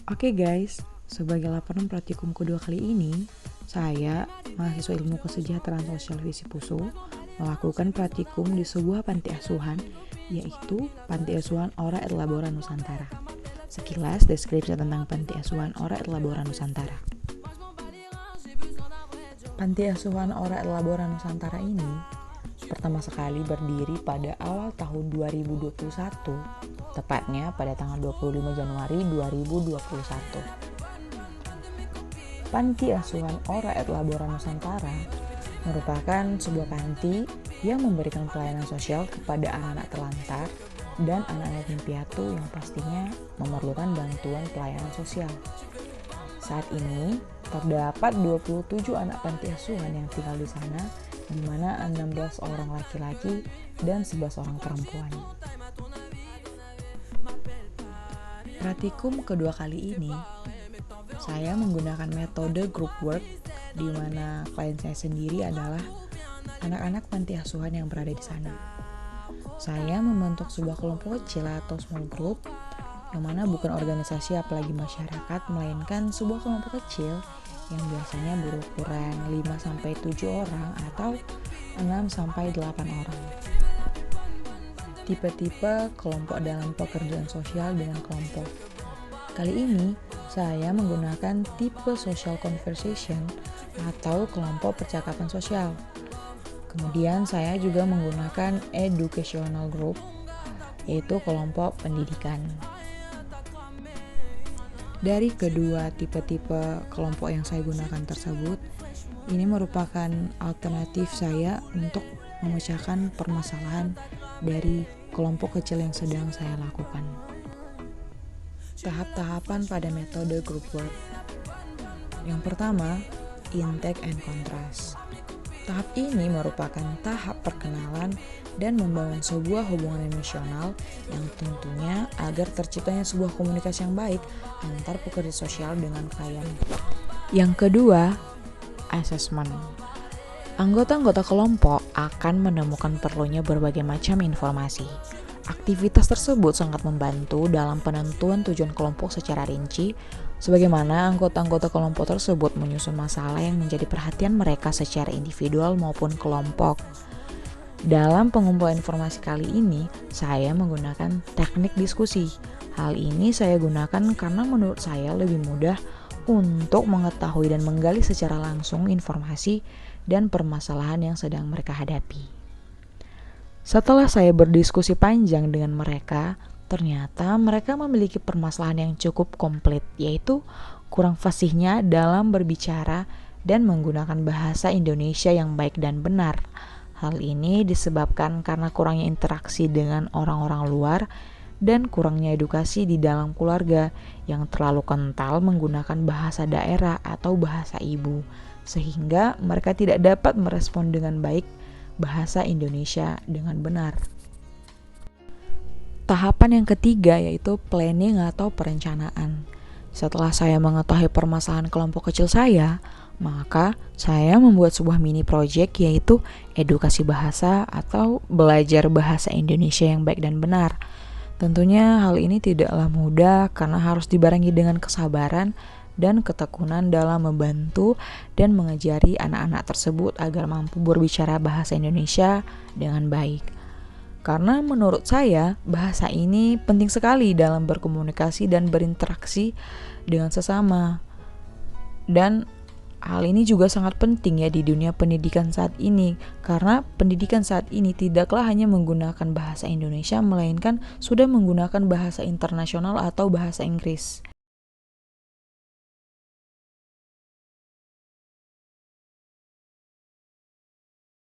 Oke guys, sebagai laporan praktikum kedua kali ini, saya, mahasiswa ilmu kesejahteraan sosial Visi Pusu, melakukan praktikum di sebuah panti asuhan, yaitu Panti Asuhan Ora et Labora Nusantara. Sekilas deskripsi tentang Panti Asuhan Ora et Labora Nusantara. Panti Asuhan Ora et Labora Nusantara ini pertama sekali berdiri pada awal tahun 2021, tepatnya pada tanggal 25 Januari 2021. Panti Asuhan Ora et Labora Nusantara merupakan sebuah panti yang memberikan pelayanan sosial kepada anak-anak terlantar dan anak-anak yatim piatu yang pastinya memerlukan bantuan pelayanan sosial. Saat ini terdapat 27 anak panti asuhan yang tinggal di sana, di mana 16 orang laki-laki dan 11 orang perempuan. Praktikum kedua kali ini, saya menggunakan metode group work, di mana klien saya sendiri adalah anak-anak panti asuhan yang berada di sana. Saya membentuk sebuah kelompok kecil atau small group, yang mana bukan organisasi apalagi masyarakat, melainkan sebuah kelompok kecil yang biasanya berukuran 5-7 orang atau 6-8 orang. Tipe-tipe kelompok dalam pekerjaan sosial dengan kelompok. Kali ini saya menggunakan tipe social conversation atau kelompok percakapan sosial. Kemudian saya juga menggunakan educational group, yaitu kelompok pendidikan. Dari kedua tipe-tipe kelompok yang saya gunakan tersebut, ini merupakan alternatif saya untuk memecahkan permasalahan dari kelompok kecil yang sedang saya lakukan. Tahap-tahapan pada metode group work. Yang pertama, intake and contrast. Tahap ini merupakan tahap perkenalan dan membangun sebuah hubungan emosional yang tentunya agar terciptanya sebuah komunikasi yang baik antar pekerja sosial dengan klien. Yang kedua, assessment. Anggota-anggota kelompok akan menemukan perlunya berbagai macam informasi. Aktivitas tersebut sangat membantu dalam penentuan tujuan kelompok secara rinci, sebagaimana anggota-anggota kelompok tersebut menyusun masalah yang menjadi perhatian mereka secara individual maupun kelompok. Dalam pengumpulan informasi kali ini, saya menggunakan teknik diskusi. Hal ini saya gunakan karena menurut saya lebih mudah untuk mengetahui dan menggali secara langsung informasi dan permasalahan yang sedang mereka hadapi. Setelah saya berdiskusi panjang dengan mereka, ternyata mereka memiliki permasalahan yang cukup komplit, yaitu kurang fasihnya dalam berbicara dan menggunakan bahasa Indonesia yang baik dan benar. Hal ini disebabkan karena kurangnya interaksi dengan orang-orang luar dan kurangnya edukasi di dalam keluarga yang terlalu kental menggunakan bahasa daerah atau bahasa ibu, sehingga mereka tidak dapat merespon dengan baik bahasa Indonesia dengan benar. Tahapan yang ketiga yaitu planning atau perencanaan. Setelah saya mengetahui permasalahan kelompok kecil saya, maka saya membuat sebuah mini project yaitu edukasi bahasa atau belajar bahasa Indonesia yang baik dan benar. Tentunya hal ini tidaklah mudah karena harus dibarengi dengan kesabaran dan ketekunan dalam membantu dan mengajari anak-anak tersebut agar mampu berbicara bahasa Indonesia dengan baik. Karena menurut saya, bahasa ini penting sekali dalam berkomunikasi dan berinteraksi dengan sesama. Dan hal ini juga sangat penting ya di dunia pendidikan saat ini, karena pendidikan saat ini tidaklah hanya menggunakan bahasa Indonesia, melainkan sudah menggunakan bahasa internasional atau bahasa Inggris.